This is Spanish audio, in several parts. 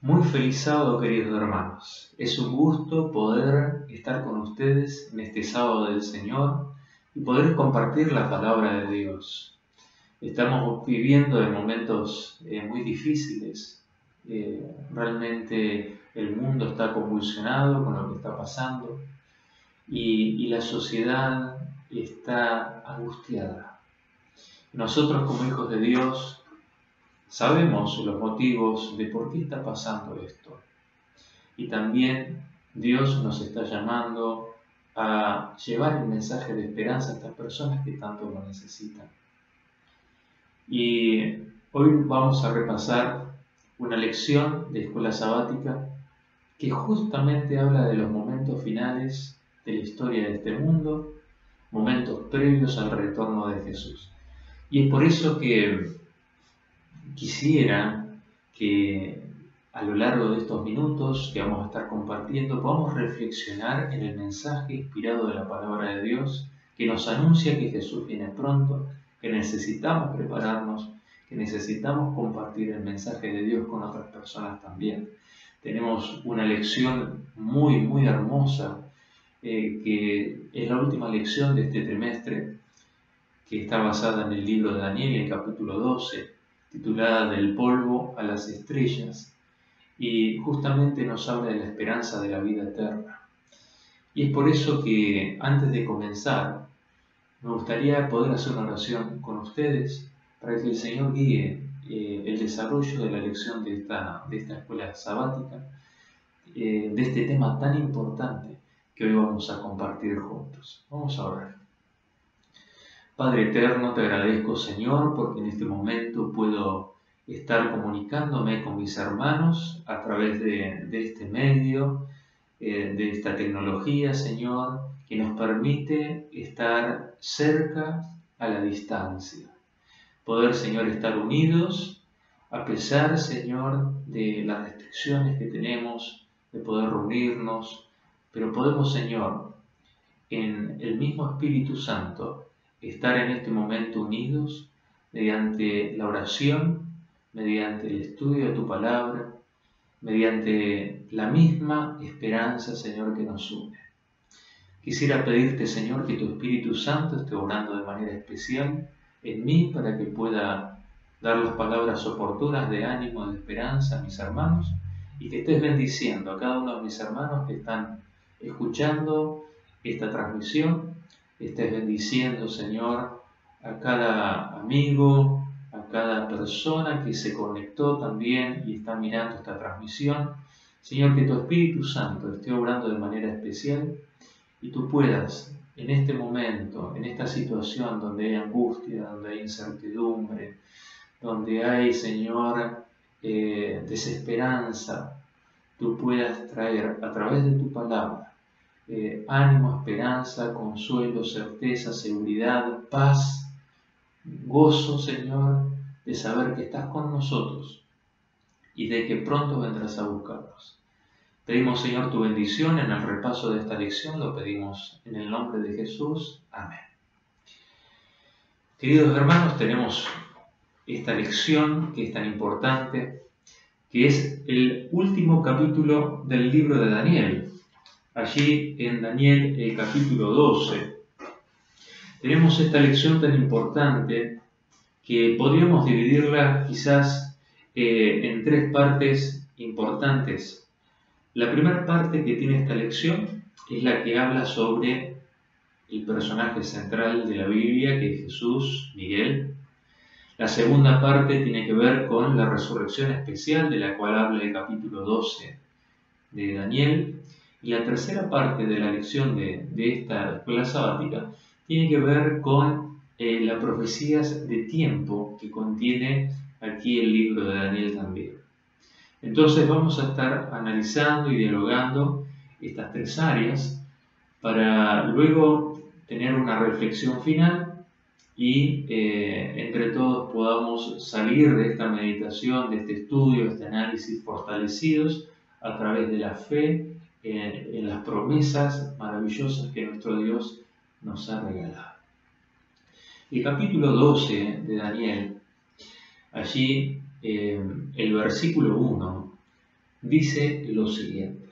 Muy feliz sábado, queridos hermanos. Es un gusto poder estar con ustedes en este sábado del Señor y poder compartir la palabra de Dios. Estamos viviendo en momentos muy difíciles. Realmente el mundo está convulsionado con lo que está pasando y la sociedad está angustiada. Nosotros como hijos de Dios sabemos los motivos de por qué está pasando esto. Y también Dios nos está llamando a llevar el mensaje de esperanza a estas personas que tanto lo necesitan. Y hoy vamos a repasar una lección de escuela sabática que justamente habla de los momentos finales de la historia de este mundo, momentos previos al retorno de Jesús. Y es por eso que quisiera que a lo largo de estos minutos que vamos a estar compartiendo podamos reflexionar en el mensaje inspirado de la palabra de Dios que nos anuncia que Jesús viene pronto, que necesitamos prepararnos, que necesitamos compartir el mensaje de Dios con otras personas también. Tenemos una lección muy hermosa que es la última lección de este trimestre, que está basada en el libro de Daniel, en el capítulo 12, titulada Del polvo a las estrellas, y justamente nos habla de la esperanza de la vida eterna. Y es por eso que antes de comenzar, me gustaría poder hacer una oración con ustedes para que el Señor guíe el desarrollo de la lección de esta escuela sabática, de este tema tan importante que hoy vamos a compartir juntos. Vamos a orar. Padre eterno, te agradezco, Señor, porque en este momento puedo estar comunicándome con mis hermanos a través de este medio, de esta tecnología, Señor, que nos permite estar cerca a la distancia. Poder, Señor, estar unidos a pesar, Señor, de las restricciones que tenemos, de poder reunirnos, pero podemos, Señor, en el mismo Espíritu Santo, estar en este momento unidos mediante la oración, mediante el estudio de tu palabra, mediante la misma esperanza, Señor, que nos une. Quisiera pedirte, Señor, que tu Espíritu Santo esté obrando de manera especial en mí para que pueda dar las palabras oportunas de ánimo, de esperanza a mis hermanos y que estés bendiciendo a cada uno de mis hermanos que están escuchando esta transmisión. Estés bendiciendo, Señor, a cada amigo, a cada persona que se conectó también y está mirando esta transmisión. Señor, que tu Espíritu Santo esté obrando de manera especial y tú puedas, en este momento, en esta situación donde hay angustia, donde hay incertidumbre, donde hay, Señor, desesperanza, tú puedas traer a través de tu palabra ánimo, esperanza, consuelo, certeza, seguridad, paz, gozo, Señor, de saber que estás con nosotros y de que pronto vendrás a buscarnos. Pedimos, Señor, tu bendición en el repaso de esta lección, lo pedimos en el nombre de Jesús. Amén. Queridos hermanos, tenemos esta lección que es tan importante, que es el último capítulo del libro de Daniel. Allí en Daniel, el capítulo 12, tenemos esta lección tan importante que podríamos dividirla quizás en tres partes importantes. La primera parte que tiene esta lección es la que habla sobre el personaje central de la Biblia, que es Jesús, Miguel. La segunda parte tiene que ver con la resurrección especial, de la cual habla el capítulo 12 de Daniel. Y la tercera parte de la lección de esta escuela sabática tiene que ver con las profecías de tiempo que contiene aquí el libro de Daniel también. Entonces vamos a estar analizando y dialogando estas tres áreas para luego tener una reflexión final y entre todos podamos salir de esta meditación, de este estudio, de este análisis fortalecidos a través de la fe en las promesas maravillosas que nuestro Dios nos ha regalado. El capítulo 12 de Daniel, allí el versículo 1, dice lo siguiente.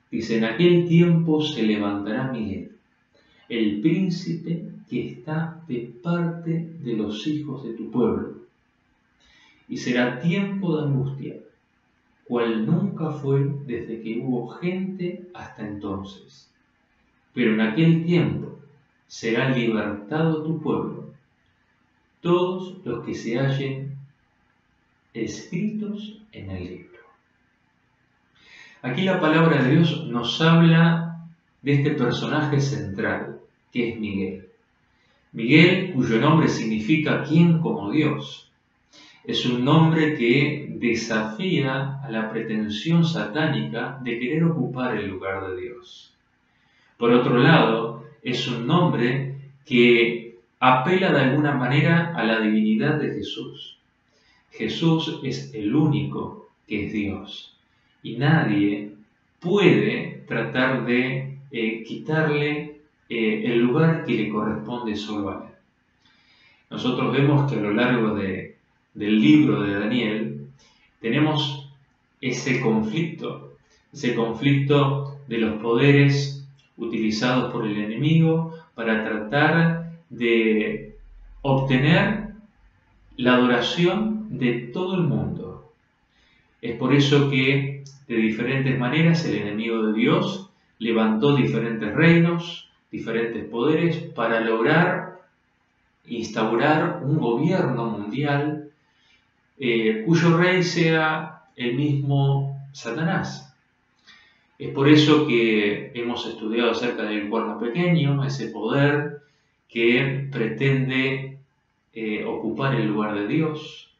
Dice, en aquel tiempo se levantará Miguel, el príncipe que está de parte de los hijos de tu pueblo, y será tiempo de angustia, cual nunca fue desde que hubo gente hasta entonces. Pero en aquel tiempo será libertado tu pueblo, todos los que se hallen escritos en el libro. Aquí la palabra de Dios nos habla de este personaje central, que es Miguel. Miguel, cuyo nombre significa ¿quién como Dios? Es un nombre que desafía a la pretensión satánica de querer ocupar el lugar de Dios. Por otro lado, es un nombre que apela de alguna manera a la divinidad de Jesús. Jesús es el único que es Dios y nadie puede tratar de quitarle el lugar que le corresponde solo a él. Nosotros vemos que a lo largo del libro de Daniel tenemos ese conflicto de los poderes utilizados por el enemigo para tratar de obtener la adoración de todo el mundo. Es por eso que de diferentes maneras el enemigo de Dios levantó diferentes reinos, diferentes poderes para lograr instaurar un gobierno mundial cuyo rey sea el mismo Satanás. Es por eso que hemos estudiado acerca del cuerno pequeño, ese poder que pretende ocupar el lugar de Dios,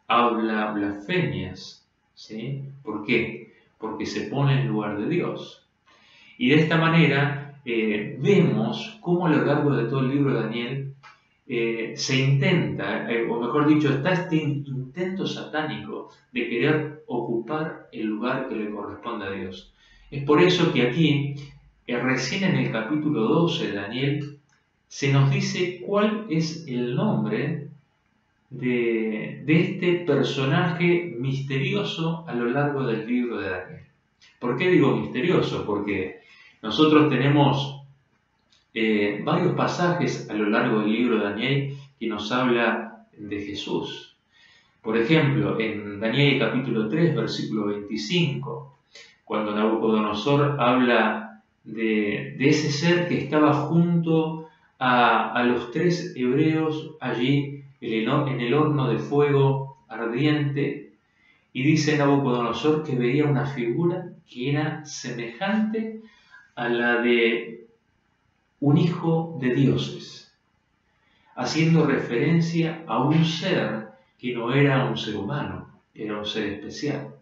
habla blasfemias, ¿sí? ¿Por qué? Porque se pone en lugar de Dios. Y de esta manera vemos cómo a lo largo de todo el libro de Daniel se intenta, o mejor dicho, está este intento satánico de querer ocupar el lugar que le corresponde a Dios. Es por eso que aquí, recién en el capítulo 12 de Daniel, se nos dice cuál es el nombre de este personaje misterioso a lo largo del libro de Daniel. ¿Por qué digo misterioso? Porque nosotros tenemos varios pasajes a lo largo del libro de Daniel que nos habla de Jesús. Por ejemplo, en Daniel capítulo 3, versículo 25, cuando Nabucodonosor habla de ese ser que estaba junto a los 3 hebreos allí en el horno de fuego ardiente, y dice Nabucodonosor que veía una figura que era semejante a la de un hijo de dioses, haciendo referencia a un ser que no era un ser humano, era un ser especial.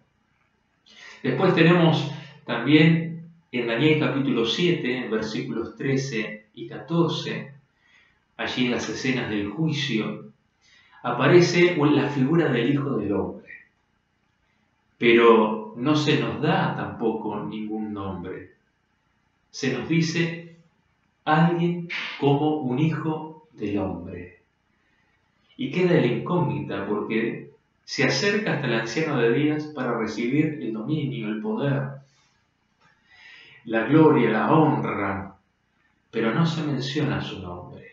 Después tenemos también en Daniel capítulo 7, versículos 13 y 14, allí en las escenas del juicio, aparece la figura del Hijo del Hombre, pero no se nos da tampoco ningún nombre. Se nos dice alguien como un hijo del hombre. Y queda la incógnita porque se acerca hasta el anciano de días para recibir el dominio, el poder, la gloria, la honra, pero no se menciona su nombre.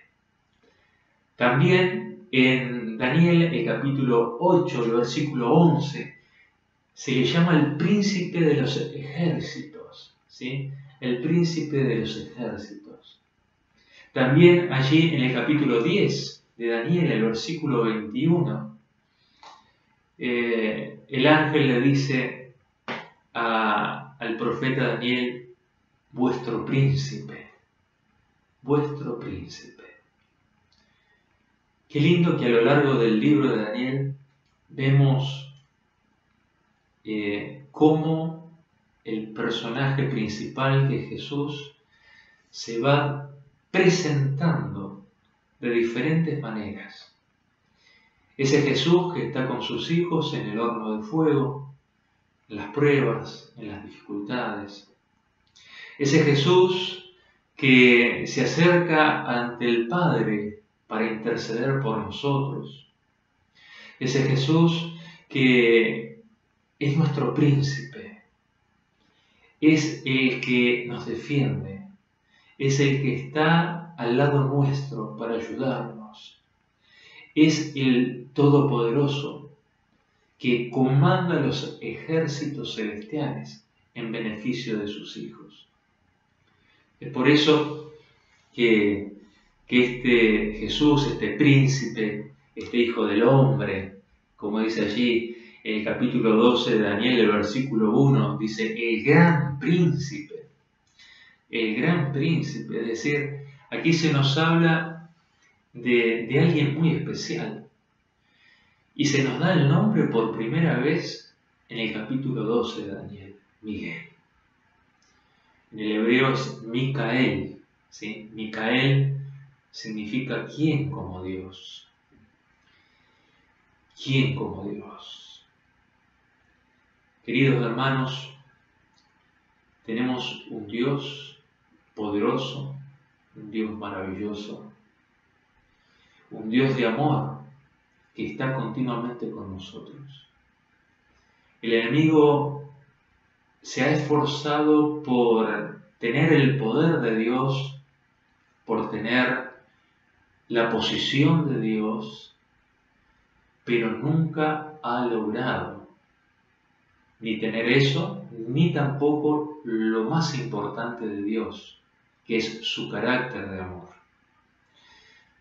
También en Daniel, el capítulo 8, el versículo 11, se le llama el príncipe de los ejércitos, ¿sí? El príncipe de los ejércitos. También allí en el capítulo 10 de Daniel, el versículo 21, el ángel le dice al profeta Daniel, vuestro príncipe, vuestro príncipe. Qué lindo que a lo largo del libro de Daniel vemos cómo el personaje principal, que es Jesús, se va presentando de diferentes maneras. Ese Jesús que está con sus hijos en el horno de fuego, en las pruebas, en las dificultades. Ese Jesús que se acerca ante el Padre para interceder por nosotros. Ese Jesús que es nuestro príncipe, es el que nos defiende, es el que está al lado nuestro para ayudarnos, es el Todopoderoso que comanda los ejércitos celestiales en beneficio de sus hijos. Es por eso que este Jesús, este príncipe, este Hijo del Hombre, como dice allí en el capítulo 12 de Daniel, el versículo 1, dice el gran príncipe, es decir, aquí se nos habla de alguien muy especial y se nos da el nombre por primera vez en el capítulo 12 de Daniel, Miguel. En el hebreo es Micael, ¿sí? Micael significa ¿quién como Dios? ¿Quién como Dios? Queridos hermanos, tenemos un Dios poderoso, un Dios maravilloso, un Dios de amor que está continuamente con nosotros. El enemigo se ha esforzado por tener el poder de Dios, por tener la posición de Dios, pero nunca ha logrado ni tener eso, ni tampoco lo más importante de Dios, que es su carácter de amor.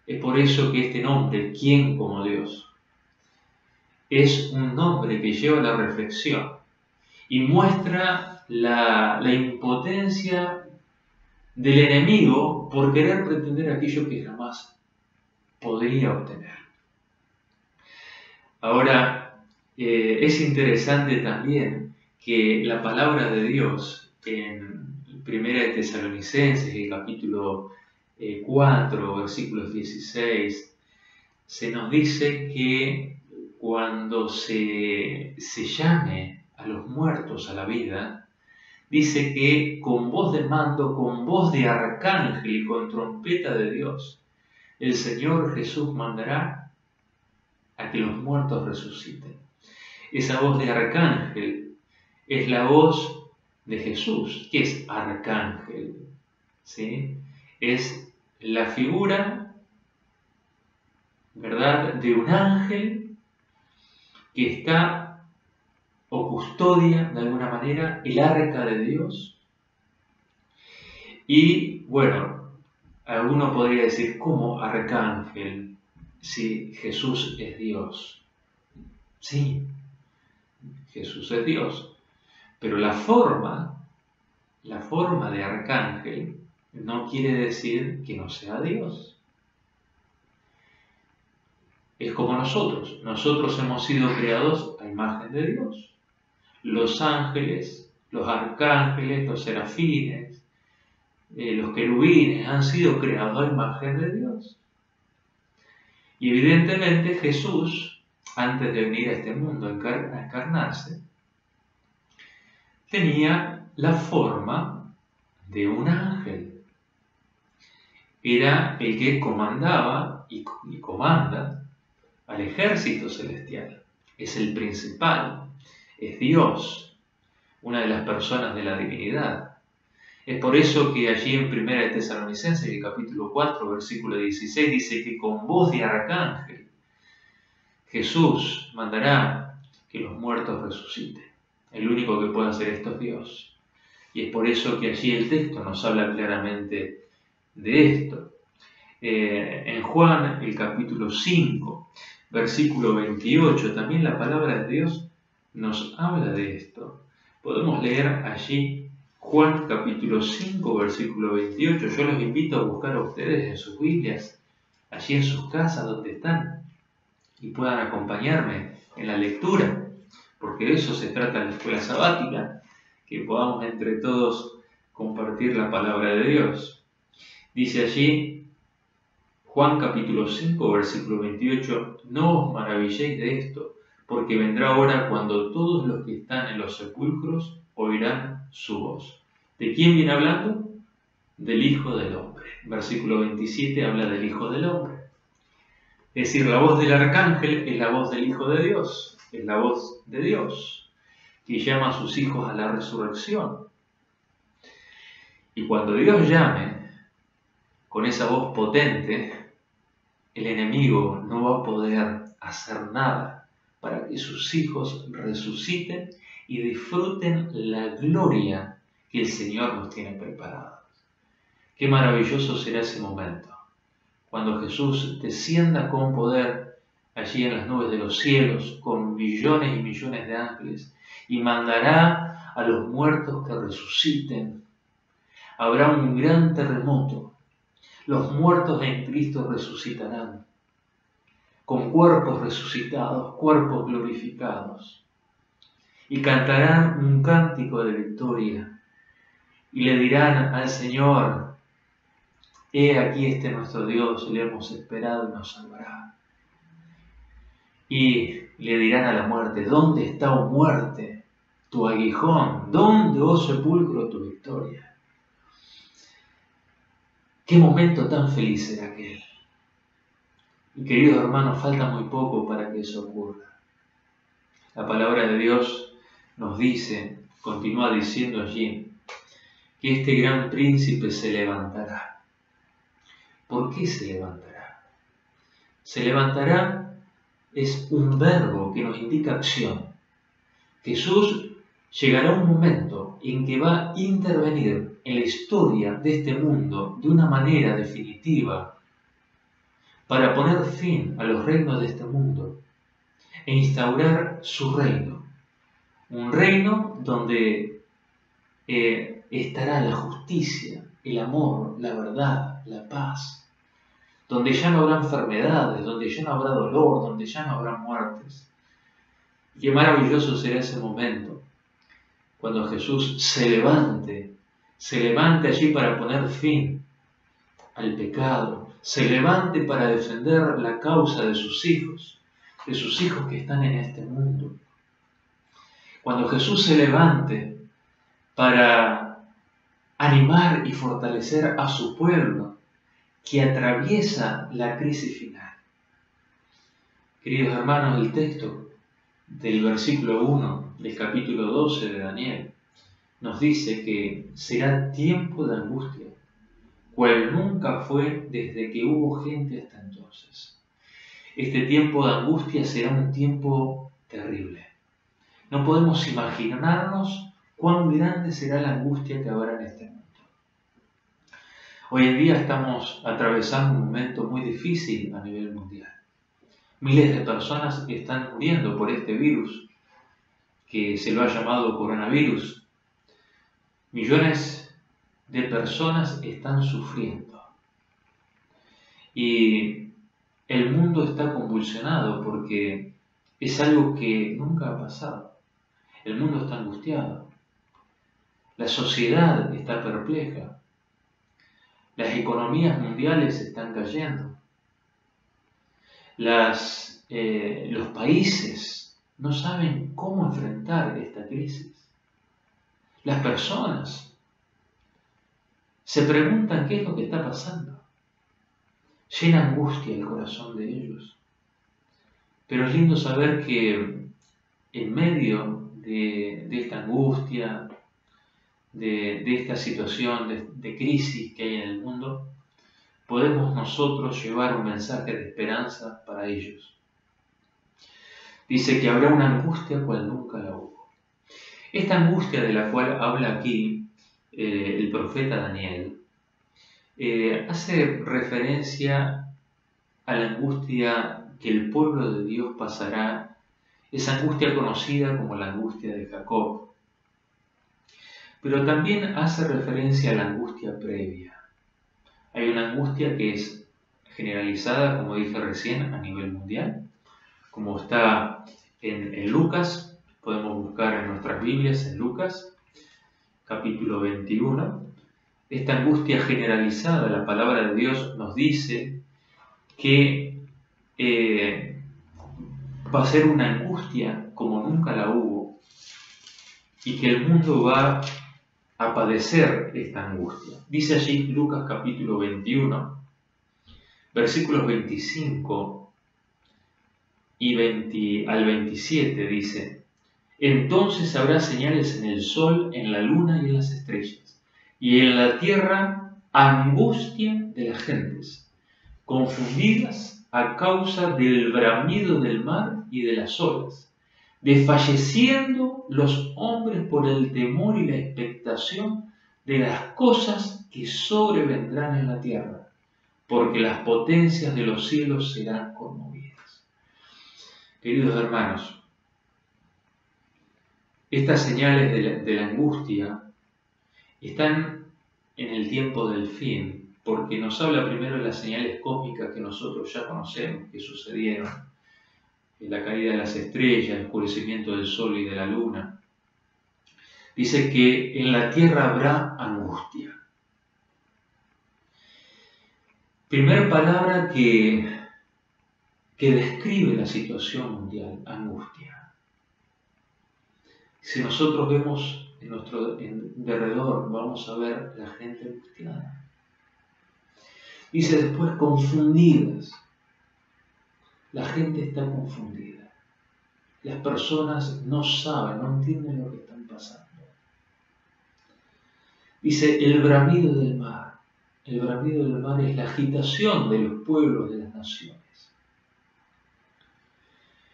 Es por eso que este nombre, ¿quién como Dios?, es un nombre que lleva a la reflexión y muestra la impotencia del enemigo por querer pretender aquello que jamás podría obtener. Ahora, es interesante también que la palabra de Dios en 1 de Tesalonicenses, el capítulo 4, versículos 16, se nos dice que cuando se llame a los muertos a la vida, dice que con voz de mando, con voz de arcángel y con trompeta de Dios, el Señor Jesús mandará a que los muertos resuciten. Esa voz de arcángel es la voz de Jesús, que es arcángel, ¿sí? Es la figura, ¿verdad?, de un ángel que está o custodia de alguna manera el arca de Dios. Y bueno, alguno podría decir, ¿cómo arcángel si Jesús es Dios? Sí, Jesús es Dios, pero la forma de arcángel no quiere decir que no sea Dios. Es como nosotros hemos sido creados a imagen de Dios. Los ángeles, los arcángeles, los serafines, los querubines han sido creados a imagen de Dios. Y evidentemente Jesús, antes de venir a este mundo a encarnarse, tenía la forma de un ángel. Era el que comandaba y comanda al ejército celestial. Es el principal, es Dios, una de las personas de la divinidad. Es por eso que allí en 1 de Tesalonicenses, el capítulo 4, versículo 16, dice que con voz de arcángel Jesús mandará que los muertos resuciten. El único que puede hacer esto es Dios. Y es por eso que allí el texto nos habla claramente de esto. En Juan, el capítulo 5, versículo 28, también la palabra de Dios nos habla de esto. Podemos leer allí Juan capítulo 5, versículo 28. Yo los invito a buscar a ustedes en sus Biblias, allí en sus casas donde están, y puedan acompañarme en la lectura, porque de eso se trata la escuela sabática, que podamos entre todos compartir la palabra de Dios. Dice allí, Juan capítulo 5, versículo 28, no os maravilléis de esto, porque vendrá hora cuando todos los que están en los sepulcros oirán su voz. ¿De quién viene hablando? Del Hijo del Hombre. Versículo 27 habla del Hijo del Hombre. Es decir, la voz del arcángel es la voz del Hijo de Dios, es la voz de Dios, que llama a sus hijos a la resurrección. Y cuando Dios llame con esa voz potente, el enemigo no va a poder hacer nada para que sus hijos resuciten y disfruten la gloria que el Señor nos tiene preparada. Qué maravilloso será ese momento, cuando Jesús descienda con poder allí en las nubes de los cielos, con millones y millones de ángeles, y mandará a los muertos que resuciten. Habrá un gran terremoto. Los muertos en Cristo resucitarán, con cuerpos resucitados, cuerpos glorificados, y cantarán un cántico de victoria, y le dirán al Señor: he aquí nuestro Dios, le hemos esperado y nos salvará. Y le dirán a la muerte: ¿dónde está, oh muerte, tu aguijón? ¿Dónde, oh sepulcro, tu victoria? Qué momento tan feliz será aquel. Y queridos hermanos, falta muy poco para que eso ocurra. La palabra de Dios nos dice, continúa diciendo allí, que este gran príncipe se levantará. ¿Por qué se levantará? Se levantará es un verbo que nos indica acción. Jesús llegará un momento en que va a intervenir en la historia de este mundo de una manera definitiva para poner fin a los reinos de este mundo e instaurar su reino. Un reino donde estará la justicia, el amor, la verdad, la paz, donde ya no habrá enfermedades, donde ya no habrá dolor, donde ya no habrá muertes. Y qué maravilloso será ese momento, cuando Jesús se levante allí para poner fin al pecado, se levante para defender la causa de sus hijos que están en este mundo. Cuando Jesús se levante para animar y fortalecer a su pueblo que atraviesa la crisis final. Queridos hermanos, el texto del versículo 1 del capítulo 12 de Daniel nos dice que será tiempo de angustia, cual nunca fue desde que hubo gente hasta entonces. Este tiempo de angustia será un tiempo terrible. No podemos imaginarnos cuán grande será la angustia que habrá en este mundo. Hoy en día estamos atravesando un momento muy difícil a nivel mundial. Miles de personas están muriendo por este virus, que se lo ha llamado coronavirus. Millones de personas están sufriendo. Y el mundo está convulsionado porque es algo que nunca ha pasado. El mundo está angustiado. La sociedad está perpleja. Las economías mundiales están cayendo. Los países no saben cómo enfrentar esta crisis. Las personas se preguntan qué es lo que está pasando. Llena angustia el corazón de ellos. Pero es lindo saber que en medio de esta angustia, de esta situación de crisis que hay en el mundo, podemos nosotros llevar un mensaje de esperanza para ellos. Dice que habrá una angustia cual nunca la hubo. Esta angustia de la cual habla aquí el profeta Daniel hace referencia a la angustia que el pueblo de Dios pasará, esa angustia conocida como la angustia de Jacob. Pero también hace referencia a la angustia previa. Hay una angustia que es generalizada, como dije recién, a nivel mundial, como está en Lucas. Podemos buscar en nuestras Biblias en Lucas, capítulo 21. Esta angustia generalizada, la palabra de Dios nos dice que va a ser una angustia como nunca la hubo y que el mundo va a padecer esta angustia. Dice allí Lucas capítulo 21, versículos 25 y al 27 dice: entonces habrá señales en el sol, en la luna y en las estrellas. y en la tierra angustia de las gentes, confundidas a causa del bramido del mar y de las olas, desfalleciendo los hombres por el temor y la expectación de las cosas que sobrevendrán en la tierra, porque las potencias de los cielos serán conmovidas. Queridos hermanos, estas señales de la angustia están en el tiempo del fin, porque nos habla primero de las señales cósmicas que nosotros ya conocemos, que sucedieron, la caída de las estrellas, el oscurecimiento del sol y de la luna. Dice que en la tierra habrá angustia. Primera palabra que describe la situación mundial, angustia. Si nosotros vemos en nuestro derredor, vamos a ver la gente angustiada. Dice después confundidas. La gente está confundida. Las personas no saben, no entienden lo que están pasando. Dice el bramido del mar. El bramido del mar es la agitación de los pueblos, de las naciones.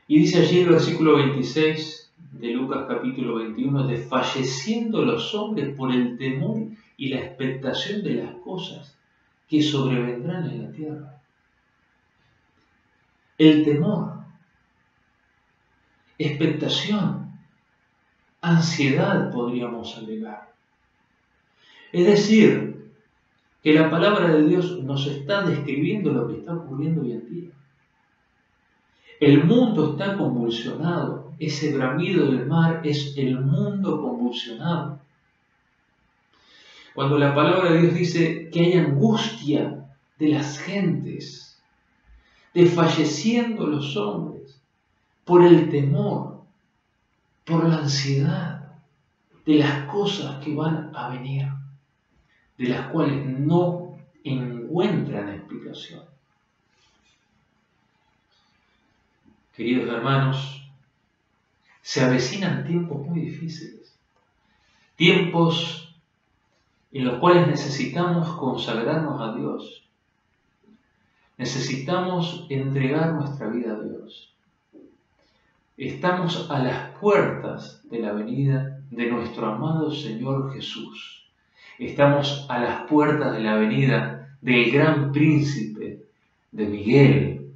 Y dice allí el versículo 26 de Lucas capítulo 21, desfalleciendo los hombres por el temor y la expectación de las cosas que sobrevendrán en la tierra. El temor, expectación, ansiedad podríamos agregar. Es decir, que la palabra de Dios nos está describiendo lo que está ocurriendo hoy en día. El mundo está convulsionado. Ese bramido del mar es el mundo convulsionado. Cuando la palabra de Dios dice que hay angustia de las gentes, desfalleciendo los hombres por el temor, por la ansiedad de las cosas que van a venir, de las cuales no encuentran explicación. Queridos hermanos, se avecinan tiempos muy difíciles, tiempos en los cuales necesitamos consagrarnos a Dios, necesitamos entregar nuestra vida a Dios. Estamos a las puertas de la venida de nuestro amado Señor Jesús. Estamos a las puertas de la venida del gran príncipe de Miguel,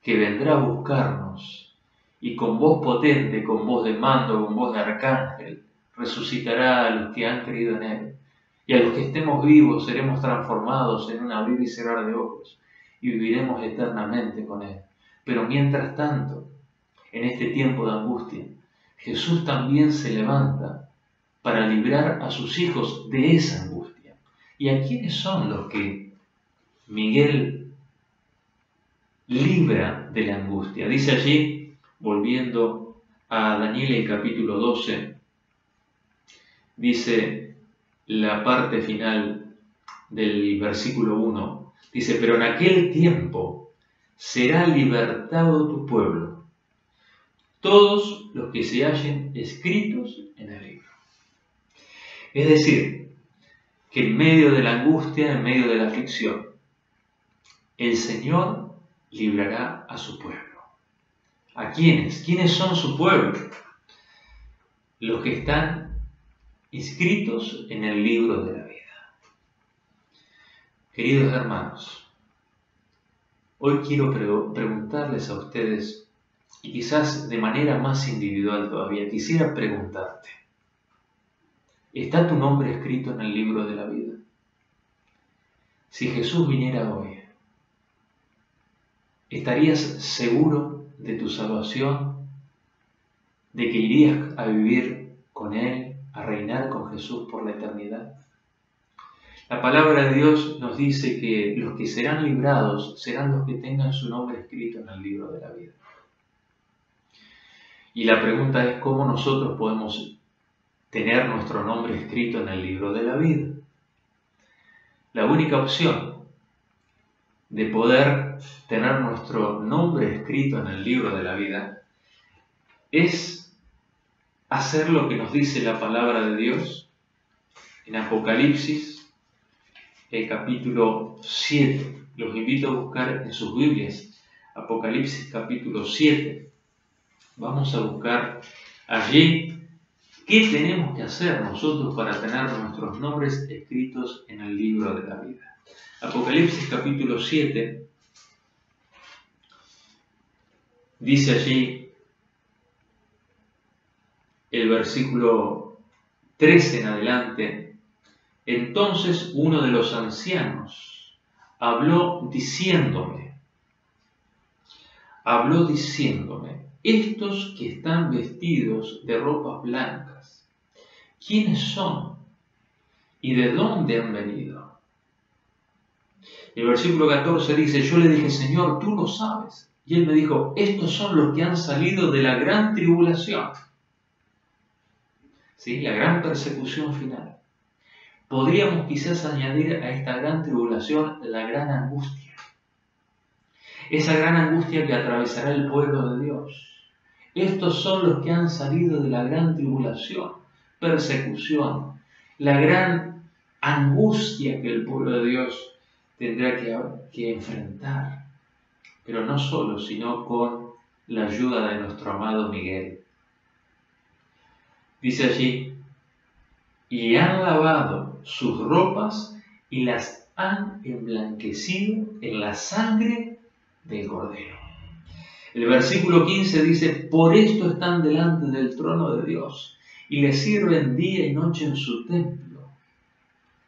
que vendrá a buscarnos y con voz potente, con voz de mando, con voz de arcángel, resucitará a los que han creído en Él. Y a los que estemos vivos seremos transformados en un abrir y cerrar de ojos y viviremos eternamente con Él. Pero mientras tanto, en este tiempo de angustia, Jesús también se levanta para librar a sus hijos de esa angustia. ¿Y a quiénes son los que Miguel libra de la angustia? Dice allí, volviendo a Daniel el capítulo 12, dice la parte final del versículo 1, dice, pero en aquel tiempo será libertado tu pueblo, todos los que se hallen escritos en el libro. Es decir, que en medio de la angustia, en medio de la aflicción, el Señor librará a su pueblo. ¿A quiénes? ¿Quiénes son su pueblo? Los que están inscritos en el libro de la vida. Queridos hermanos, hoy quiero preguntarles a ustedes, y quizás de manera más individual todavía, quisiera preguntarte, ¿está tu nombre escrito en el libro de la vida? Si Jesús viniera hoy, ¿estarías seguro de tu salvación? ¿De que irías a vivir con Él, a reinar con Jesús por la eternidad? La palabra de Dios nos dice que los que serán librados serán los que tengan su nombre escrito en el libro de la vida. Y la pregunta es cómo nosotros podemos tener nuestro nombre escrito en el libro de la vida. La única opción de poder tener nuestro nombre escrito en el libro de la vida es hacer lo que nos dice la palabra de Dios en Apocalipsis, el capítulo 7. Los invito a buscar en sus Biblias, Apocalipsis capítulo 7. Vamos a buscar allí qué tenemos que hacer nosotros para tener nuestros nombres escritos en el libro de la vida. Apocalipsis capítulo 7 dice allí el versículo 13 en adelante: entonces uno de los ancianos habló diciéndome, estos que están vestidos de ropas blancas, ¿quiénes son? ¿Y de dónde han venido? El versículo 14 dice, yo le dije, Señor, tú lo sabes. Y él me dijo, estos son los que han salido de la gran tribulación. ¿Sí? La gran persecución final. Podríamos quizás añadir a esta gran tribulación la gran angustia. Esa gran angustia que atravesará el pueblo de Dios. Estos son los que han salido de la gran tribulación, persecución, la gran angustia que el pueblo de Dios tendrá que enfrentar. Pero no solo, sino con la ayuda de nuestro amado Miguel. Dice allí, y han lavado sus ropas y las han emblanquecido en la sangre del Cordero. El versículo 15 dice, por esto están delante del trono de Dios y le sirven día y noche en su templo.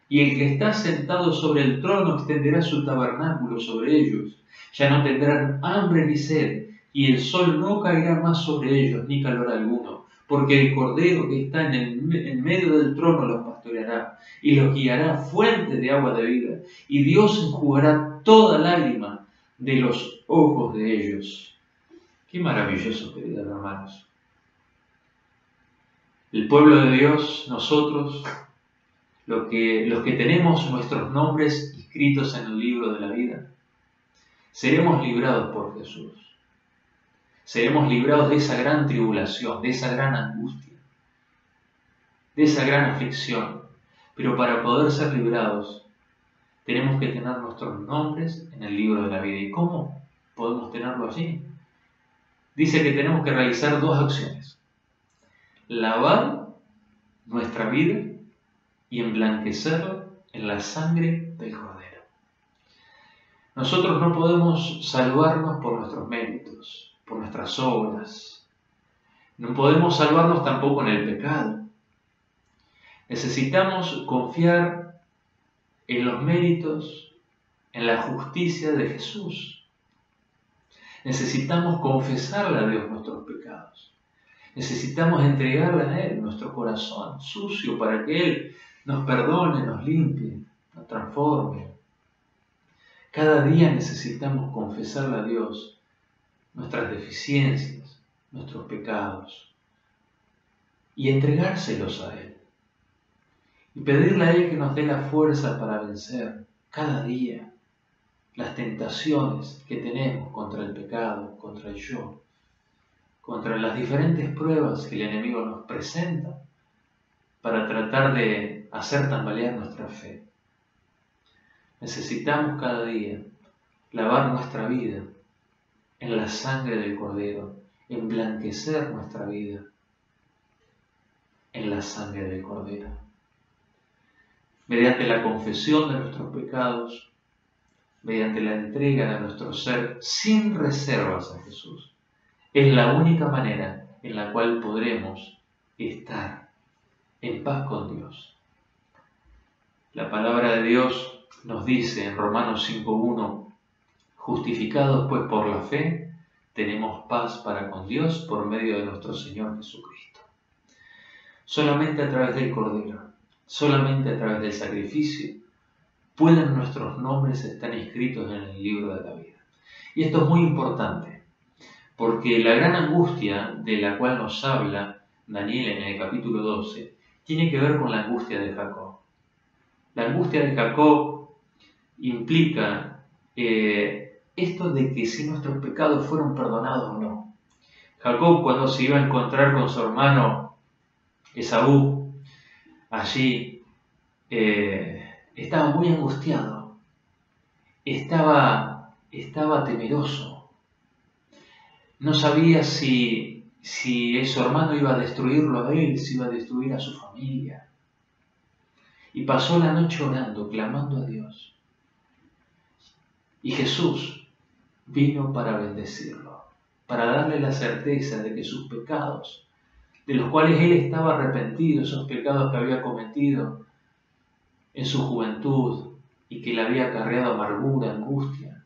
Y el que está sentado sobre el trono extenderá su tabernáculo sobre ellos. Ya no tendrán hambre ni sed, y el sol no caerá más sobre ellos, ni calor alguno, porque el Cordero que está en medio del trono los pastoreará, y los guiará a fuentes de agua de vida, y Dios enjugará toda lágrima de los ojos de ellos. Qué maravilloso, queridos hermanos. El pueblo de Dios, nosotros, los que tenemos nuestros nombres inscritos en el libro de la vida, seremos librados por Jesús. Seremos librados de esa gran tribulación, de esa gran angustia, de esa gran aflicción. Pero para poder ser librados, tenemos que tener nuestros nombres en el libro de la vida. ¿Y cómo podemos tenerlo allí? Dice que tenemos que realizar dos acciones. Lavar nuestra vida y emblanquecerla en la sangre del Cordero. Nosotros no podemos salvarnos por nuestros méritos, por nuestras obras. No podemos salvarnos tampoco en el pecado. Necesitamos confiar en los méritos, en la justicia de Jesús. Necesitamos confesarle a Dios nuestros pecados. Necesitamos entregarle a Él nuestro corazón sucio para que Él nos perdone, nos limpie, nos transforme. Cada día necesitamos confesarle a Dios nuestras deficiencias, nuestros pecados y entregárselos a Él. Y pedirle a Él que nos dé la fuerza para vencer cada día las tentaciones que tenemos contra el pecado, contra el yo, contra las diferentes pruebas que el enemigo nos presenta para tratar de hacer tambalear nuestra fe. Necesitamos cada día lavar nuestra vida en la sangre del Cordero, emblanquecer nuestra vida en la sangre del Cordero. Mediante la confesión de nuestros pecados, mediante la entrega de nuestro ser sin reservas a Jesús, es la única manera en la cual podremos estar en paz con Dios. La palabra de Dios nos dice en Romanos 5:1, justificados pues por la fe, tenemos paz para con Dios por medio de nuestro Señor Jesucristo. Solamente a través del Cordero, solamente a través del sacrificio, pueden nuestros nombres estar inscritos en el libro de la vida. Y esto es muy importante, porque la gran angustia de la cual nos habla Daniel en el capítulo 12 tiene que ver con la angustia de Jacob. La angustia de Jacob implica esto de que si nuestros pecados fueron perdonados o no. Jacob, cuando se iba a encontrar con su hermano Esaú, allí estaba muy angustiado, estaba temeroso, no sabía si su hermano iba a destruirlo a él, si iba a destruir a su familia. Y pasó la noche orando, clamando a Dios. Y Jesús vino para bendecirlo, para darle la certeza de que sus pecados, de los cuales él estaba arrepentido, esos pecados que había cometido en su juventud y que le había acarreado amargura, angustia,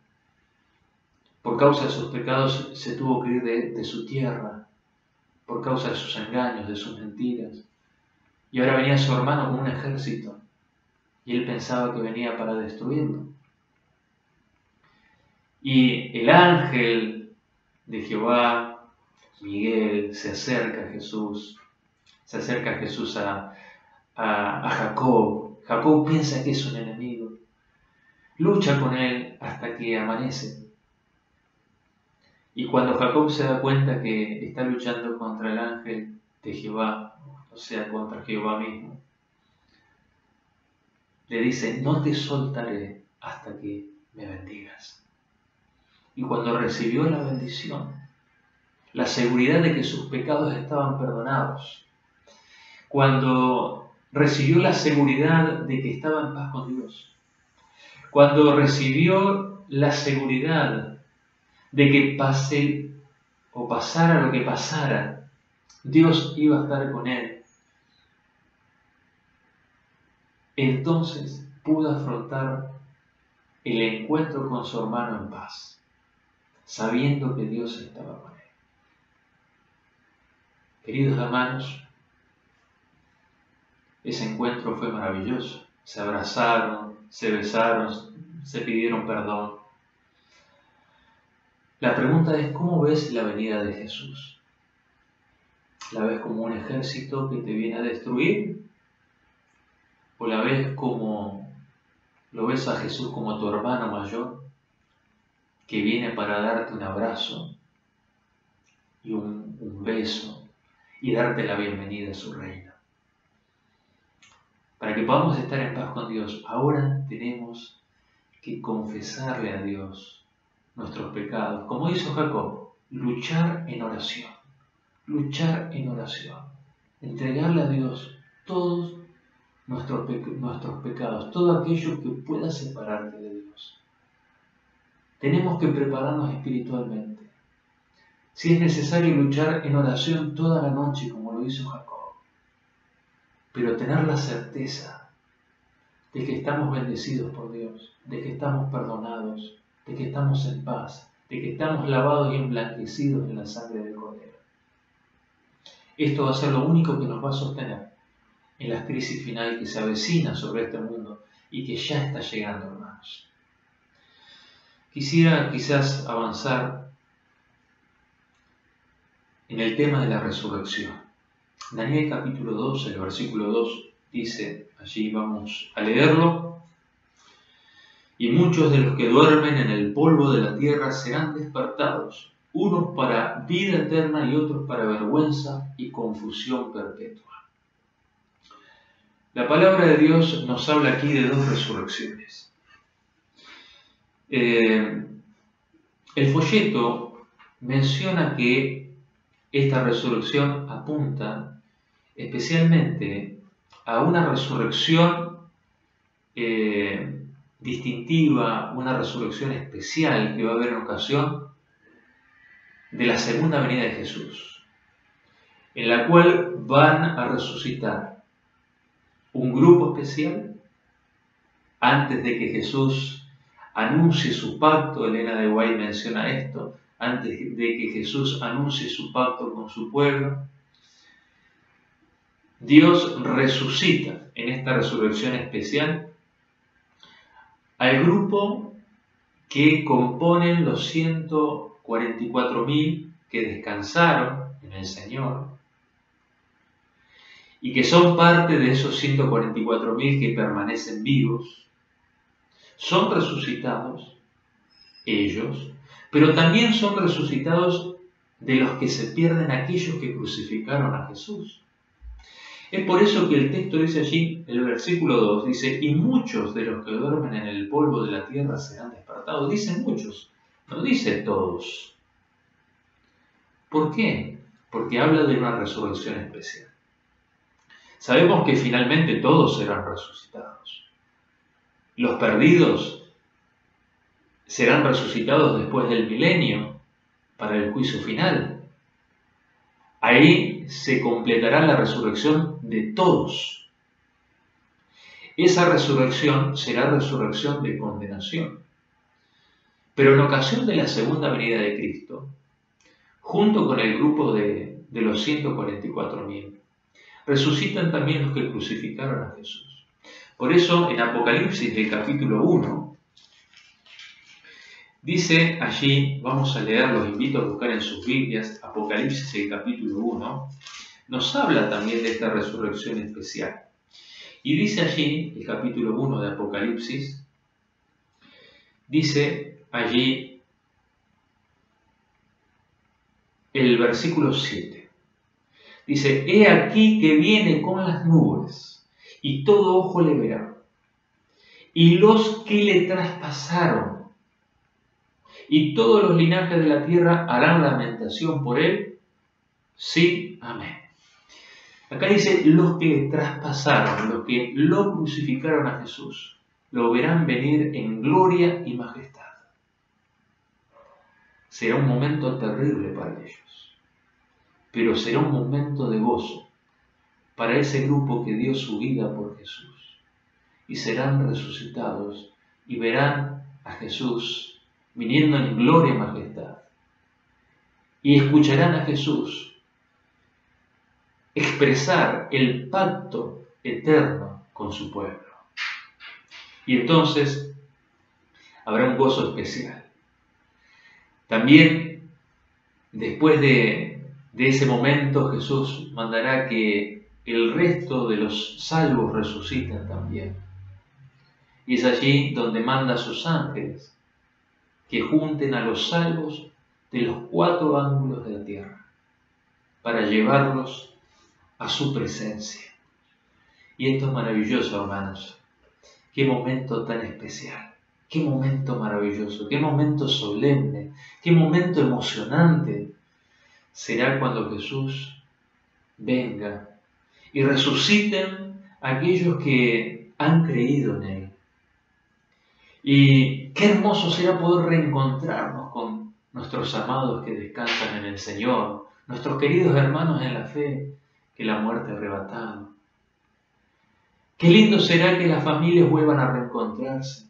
por causa de sus pecados se tuvo que ir de su tierra, por causa de sus engaños, de sus mentiras. Y ahora venía su hermano con un ejército y él pensaba que venía para destruirlo. Y el ángel de Jehová, Miguel, se acerca a Jesús a Jacob. Jacob piensa que es un enemigo, lucha con él hasta que amanece. Y cuando Jacob se da cuenta que está luchando contra el ángel de Jehová, o sea, contra Jehová mismo, le dice: no te soltaré hasta que me bendigas. Y cuando recibió la bendición, la seguridad de que sus pecados estaban perdonados, cuando recibió la seguridad de que estaba en paz con Dios, cuando recibió la seguridad de que pase o pasara lo que pasara, Dios iba a estar con él, entonces pudo afrontar el encuentro con su hermano en paz, sabiendo que Dios estaba con él. Queridos hermanos, ese encuentro fue maravilloso. Se abrazaron, se besaron, se pidieron perdón. La pregunta es: ¿cómo ves la venida de Jesús? ¿La ves como un ejército que te viene a destruir? ¿O la ves lo ves a Jesús como tu hermano mayor, que viene para darte un abrazo y un beso y darte la bienvenida a su reino? Para que podamos estar en paz con Dios, ahora tenemos que confesarle a Dios nuestros pecados, como hizo Jacob, luchar en oración, entregarle a Dios todos nuestros pecados, todo aquello que pueda separarte de Dios. Tenemos que prepararnos espiritualmente. Si es necesario luchar en oración toda la noche, como lo hizo Jacob, pero tener la certeza de que estamos bendecidos por Dios, de que estamos perdonados, de que estamos en paz, de que estamos lavados y emblanquecidos en la sangre del Cordero. Esto va a ser lo único que nos va a sostener en la crisis final que se avecina sobre este mundo y que ya está llegando, hermanos. Quisiera quizás avanzar en el tema de la resurrección. Daniel capítulo 2, el versículo 2 dice, allí vamos a leerlo: y muchos de los que duermen en el polvo de la tierra serán despertados, unos para vida eterna y otros para vergüenza y confusión perpetua. La palabra de Dios nos habla aquí de dos resurrecciones. El folleto menciona que esta resurrección apunta especialmente a una resurrección distintiva, una resurrección especial que va a haber en ocasión de la segunda venida de Jesús, en la cual van a resucitar un grupo especial antes de que Jesús anuncie su pacto. Elena de White menciona esto: antes de que Jesús anuncie su pacto con su pueblo, Dios resucita en esta resurrección especial al grupo que componen los 144.000 que descansaron en el Señor y que son parte de esos 144.000 que permanecen vivos. Son resucitados ellos, pero también son resucitados de los que se pierden, aquellos que crucificaron a Jesús. Es por eso que el texto dice allí, el versículo 2, dice, y muchos de los que duermen en el polvo de la tierra serán despertados. Dice muchos, no dice todos. ¿Por qué? Porque habla de una resurrección especial. Sabemos que finalmente todos serán resucitados. Los perdidos serán resucitados después del milenio para el juicio final. Ahí se completará la resurrección de todos. Esa resurrección será resurrección de condenación. Pero en ocasión de la segunda venida de Cristo, junto con el grupo de los 144.000, resucitan también los que crucificaron a Jesús. Por eso, en Apocalipsis del capítulo 1, dice allí, vamos a leer, los invito a buscar en sus Biblias, Apocalipsis del capítulo 1, nos habla también de esta resurrección especial. Y dice allí, el capítulo 1 de Apocalipsis, dice allí el versículo 7. Dice, he aquí que viene con las nubes, y todo ojo le verá, y los que le traspasaron, y todos los linajes de la tierra harán lamentación por él. Sí, amén. Acá dice, los que le traspasaron, los que lo crucificaron a Jesús, lo verán venir en gloria y majestad. Será un momento terrible para ellos, pero será un momento de gozo para ese grupo que dio su vida por Jesús. Y serán resucitados y verán a Jesús viniendo en gloria y majestad. Y escucharán a Jesús expresar el pacto eterno con su pueblo. Y entonces habrá un gozo especial. También, después de ese momento, Jesús mandará que el resto de los salvos resuciten también. Y es allí donde manda a sus ángeles que junten a los salvos de los 4 ángulos de la tierra para llevarlos a su presencia. Y esto es maravilloso, hermanos. Qué momento tan especial, qué momento maravilloso, qué momento solemne, qué momento emocionante será cuando Jesús venga y resuciten aquellos que han creído en Él. Y qué hermoso será poder reencontrarnos con nuestros amados que descansan en el Señor, nuestros queridos hermanos en la fe que la muerte ha arrebatado. Qué lindo será que las familias vuelvan a reencontrarse.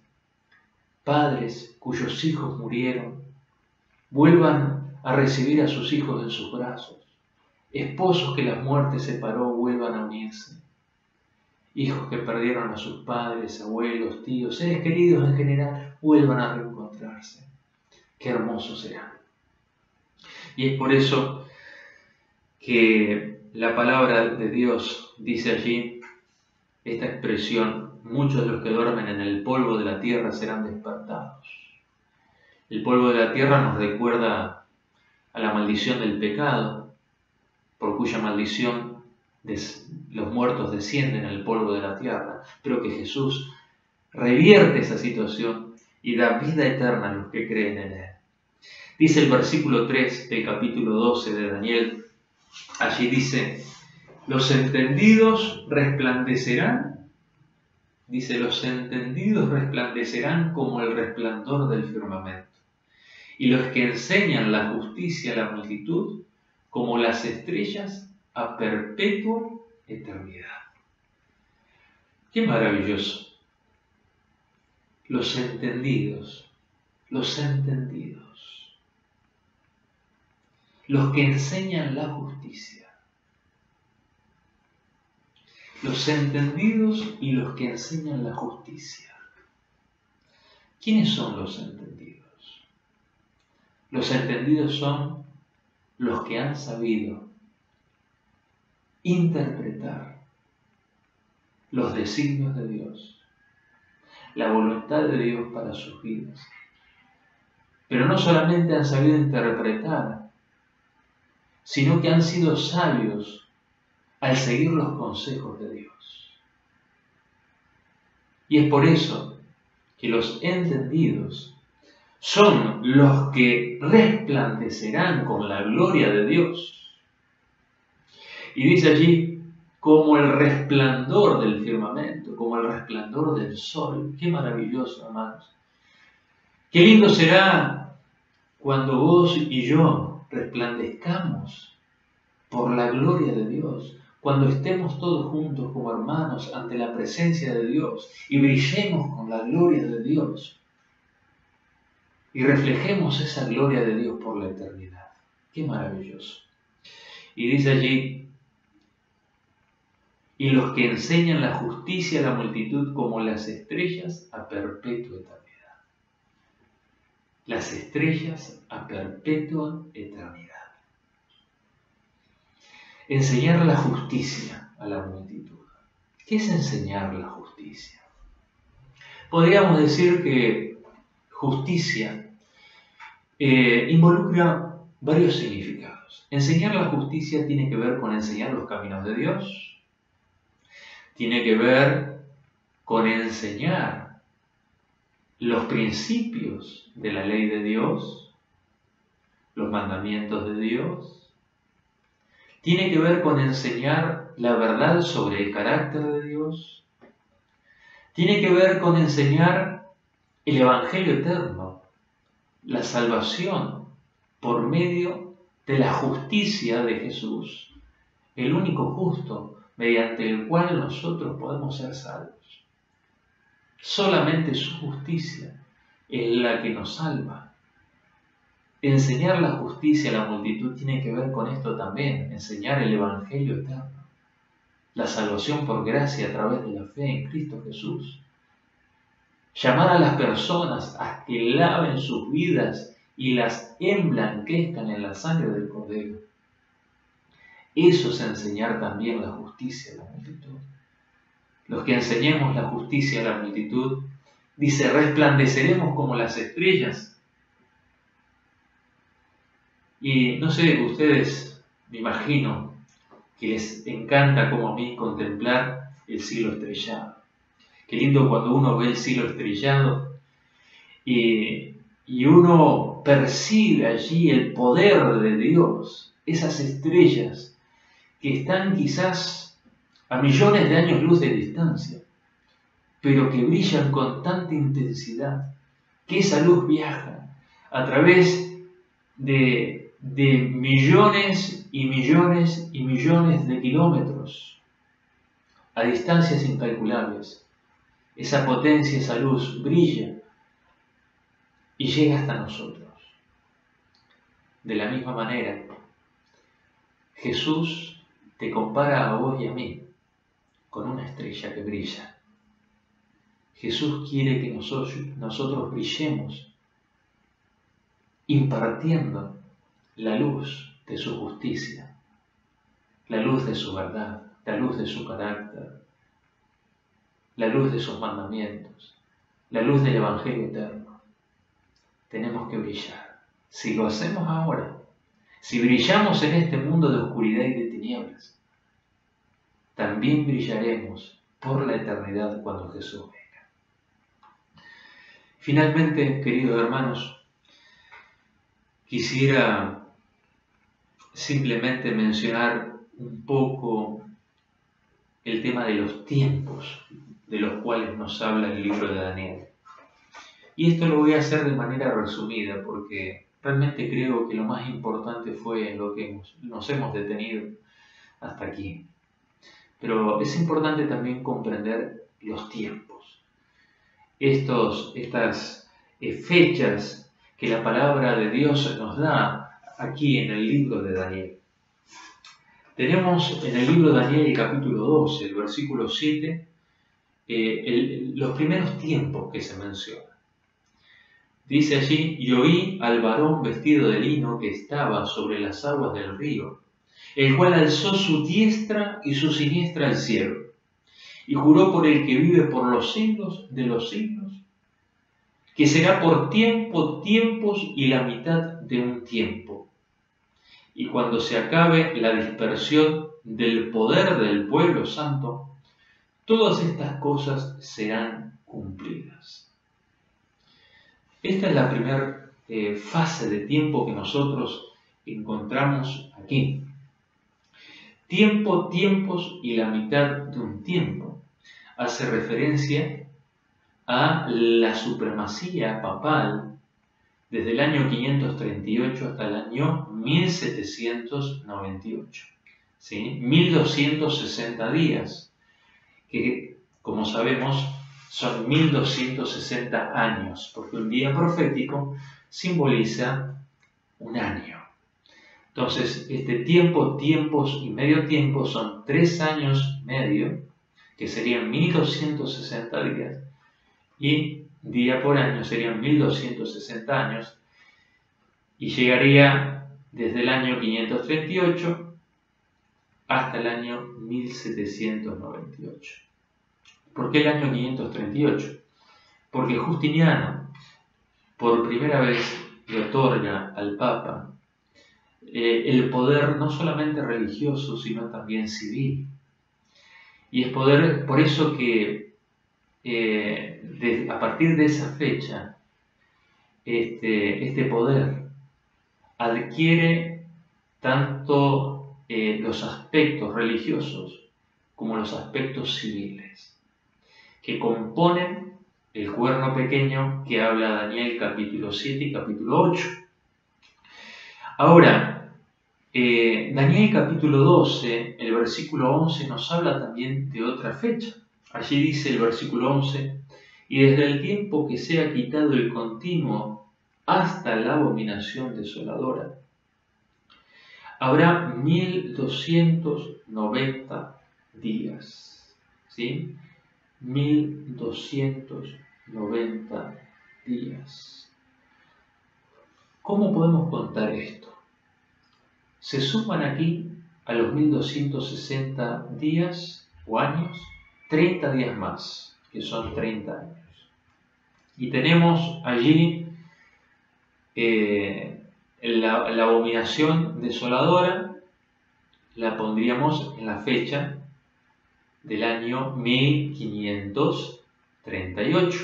Padres cuyos hijos murieron vuelvan a recibir a sus hijos en sus brazos. Esposos que la muerte separó vuelvan a unirse. Hijos que perdieron a sus padres, abuelos, tíos, seres queridos en general, vuelvan a reencontrarse. Qué hermoso será. Y es por eso que la palabra de Dios dice allí esta expresión, muchos de los que duermen en el polvo de la tierra serán despertados. El polvo de la tierra nos recuerda a la maldición del pecado, por cuya maldición los muertos descienden al polvo de la tierra, pero que Jesús revierte esa situación y da vida eterna a los que creen en Él. Dice el versículo 3 del capítulo 12 de Daniel, allí dice, los entendidos resplandecerán, dice, los entendidos resplandecerán como el resplandor del firmamento, y los que enseñan la justicia a la multitud como las estrellas a perpetua eternidad. ¡Qué maravilloso! Los entendidos, los que enseñan la justicia, los entendidos y los que enseñan la justicia. ¿Quiénes son los entendidos? Los entendidos son los que han sabido interpretar los designios de Dios, la voluntad de Dios para sus vidas. Pero no solamente han sabido interpretar, sino que han sido sabios al seguir los consejos de Dios. Y es por eso que los entendidos son los que resplandecerán con la gloria de Dios. Y dice allí, como el resplandor del firmamento, como el resplandor del sol. Qué maravilloso, hermanos. Qué lindo será cuando vos y yo resplandezcamos por la gloria de Dios, cuando estemos todos juntos como hermanos ante la presencia de Dios y brillemos con la gloria de Dios y reflejemos esa gloria de Dios por la eternidad. Qué maravilloso. Y dice allí, y los que enseñan la justicia a la multitud como las estrellas a perpetua eternidad. Las estrellas a perpetua eternidad. Enseñar la justicia a la multitud. ¿Qué es enseñar la justicia? Podríamos decir que justicia involucra varios significados. Enseñar la justicia tiene que ver con enseñar los caminos de Dios. Tiene que ver con enseñar los principios de la ley de Dios, los mandamientos de Dios. Tiene que ver con enseñar la verdad sobre el carácter de Dios. Tiene que ver con enseñar el Evangelio eterno, la salvación por medio de la justicia de Jesús, el único justo mediante el cual nosotros podemos ser salvos. Solamente su justicia es la que nos salva. Enseñar la justicia a la multitud tiene que ver con esto también, enseñar el Evangelio eterno, la salvación por gracia a través de la fe en Cristo Jesús. Llamar a las personas a que laven sus vidas y las emblanquezcan en la sangre del Cordero. Eso es enseñar también la justicia a la multitud. Los que enseñemos la justicia a la multitud, dice, resplandeceremos como las estrellas. Y no sé, ustedes, me imagino, que les encanta como a mí contemplar el cielo estrellado. Qué lindo cuando uno ve el cielo estrellado y uno percibe allí el poder de Dios, esas estrellas que están quizás a millones de años luz de distancia, pero que brillan con tanta intensidad, que esa luz viaja a través de millones y millones y millones de kilómetros, a distancias incalculables. Esa potencia, esa luz brilla y llega hasta nosotros. De la misma manera, Jesús te compara a vos y a mí con una estrella que brilla. Jesús quiere que nosotros brillemos impartiendo la luz de su justicia, la luz de su verdad, la luz de su carácter, la luz de sus mandamientos, la luz del Evangelio eterno. Tenemos que brillar. Si lo hacemos ahora, si brillamos en este mundo de oscuridad y de tinieblas, también brillaremos por la eternidad cuando Jesús venga. Finalmente, queridos hermanos, quisiera simplemente mencionar un poco el tema de los tiempos de los cuales nos habla el libro de Daniel. Y esto lo voy a hacer de manera resumida porque realmente creo que lo más importante fue en lo que nos hemos detenido hasta aquí. Pero es importante también comprender los tiempos. Estas fechas que la palabra de Dios nos da aquí en el libro de Daniel. Tenemos en el libro de Daniel el capítulo 12, el versículo 7, los primeros tiempos que se mencionan. Dice allí, y oí al varón vestido de lino que estaba sobre las aguas del río, el cual alzó su diestra y su siniestra al cielo, y juró por el que vive por los siglos de los siglos, que será por tiempos y la mitad de un tiempo. Y cuando se acabe la dispersión del poder del pueblo santo, todas estas cosas serán cumplidas. Esta es la primera fase de tiempo que nosotros encontramos aquí. Tiempo, tiempos y la mitad de un tiempo hace referencia a la supremacía papal desde el año 538 hasta el año 1798. ¿Sí? 1260 días, que como sabemos son 1260 años, porque un día profético simboliza un año. Entonces, este tiempo, tiempos y medio tiempo son 3 años y medio, que serían 1260 días, y día por año serían 1260 años, y llegaría desde el año 538 hasta el año 1798. ¿Por qué el año 538? Porque Justiniano, por primera vez, le otorga al Papa el poder no solamente religioso, sino también civil. Y es por eso que a partir de esa fecha, este poder adquiere tanto los aspectos religiosos como los aspectos civiles, que componen el cuerno pequeño que habla Daniel capítulo 7 y capítulo 8. Ahora, Daniel capítulo 12, el versículo 11 nos habla también de otra fecha. Allí dice el versículo 11, y desde el tiempo que sea quitado el continuo hasta la abominación desoladora, habrá 1290 días. ¿Sí? 1290 días. ¿Cómo podemos contar esto? Se suman aquí a los 1260 días o años 30 días más, que son 30 años. Y tenemos allí la abominación desoladora, la pondríamos en la fecha del año 1538,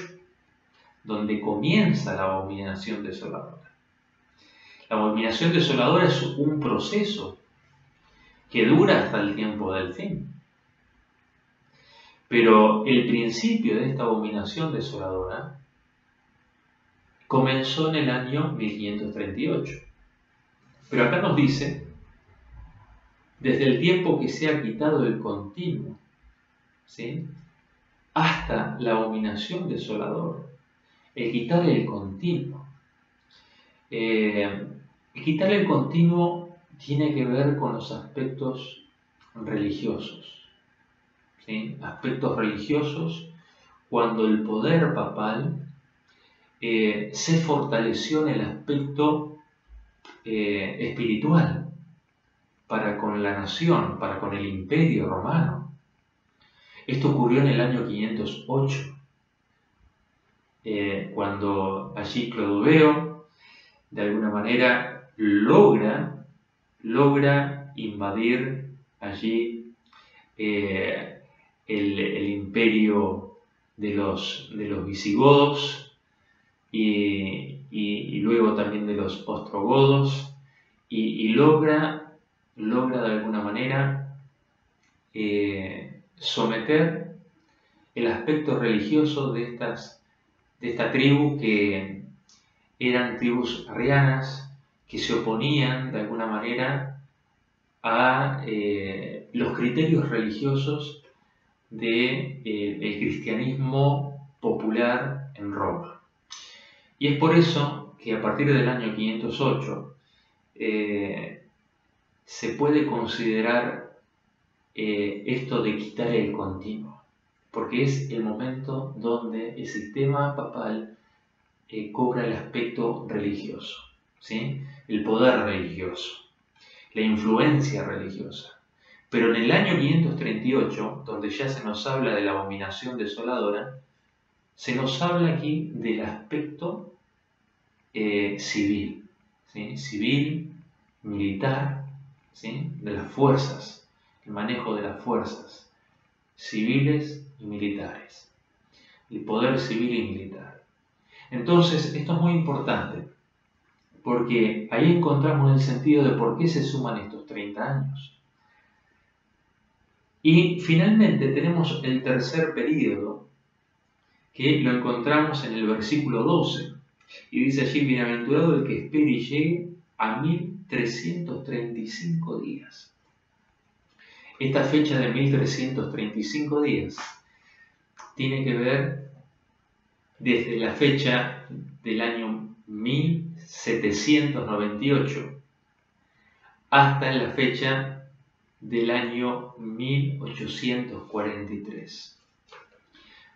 donde comienza la abominación desoladora. La abominación desoladora es un proceso que dura hasta el tiempo del fin. Pero el principio de esta abominación desoladora comenzó en el año 1538. Pero acá nos dice, desde el tiempo que se ha quitado el continuo, ¿sí?, hasta la abominación desoladora. El quitar el continuo. El quitar el continuo tiene que ver con los aspectos religiosos. ¿Sí? Aspectos religiosos cuando el poder papal se fortaleció en el aspecto espiritual para con la nación, para con el imperio romano. Esto ocurrió en el año 508, cuando allí Clodoveo de alguna manera logra invadir allí el imperio de los visigodos y luego también de los ostrogodos y logra de alguna manera someter el aspecto religioso de esta tribu, que eran tribus arrianas que se oponían de alguna manera a los criterios religiosos del cristianismo popular en Roma. Y es por eso que a partir del año 508 se puede considerar esto de quitar el continuo, porque es el momento donde el sistema papal cobra el aspecto religioso, ¿sí?, el poder religioso, la influencia religiosa. Pero en el año 538, donde ya se nos habla de la abominación desoladora, se nos habla aquí del aspecto civil, ¿sí?, civil, militar, ¿sí?, de las fuerzas, el manejo de las fuerzas civiles y militares, el poder civil y militar. Entonces, esto es muy importante, porque ahí encontramos el sentido de por qué se suman estos 30 años. Y finalmente tenemos el tercer período, que lo encontramos en el versículo 12, y dice allí: bienaventurado el que espere y llegue a 1335 días. Esta fecha de 1335 días tiene que ver desde la fecha del año 1798 hasta la fecha del año 1843.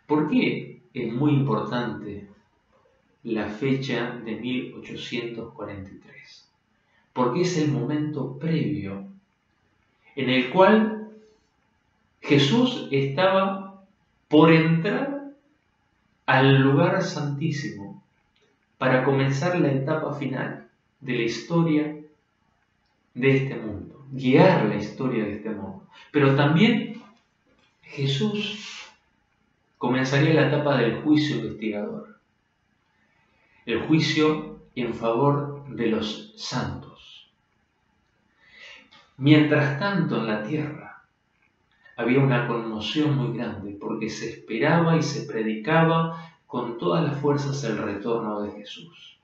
¿Por qué es muy importante la fecha de 1843? Porque es el momento previo en el cual Jesús estaba por entrar al lugar santísimo para comenzar la etapa final de la historia de este mundo, guiar la historia de este mundo. Pero también Jesús comenzaría la etapa del juicio investigador, el juicio en favor de los santos. Mientras tanto, en la tierra había una conmoción muy grande porque se esperaba y se predicaba con todas las fuerzas el retorno de Jesús.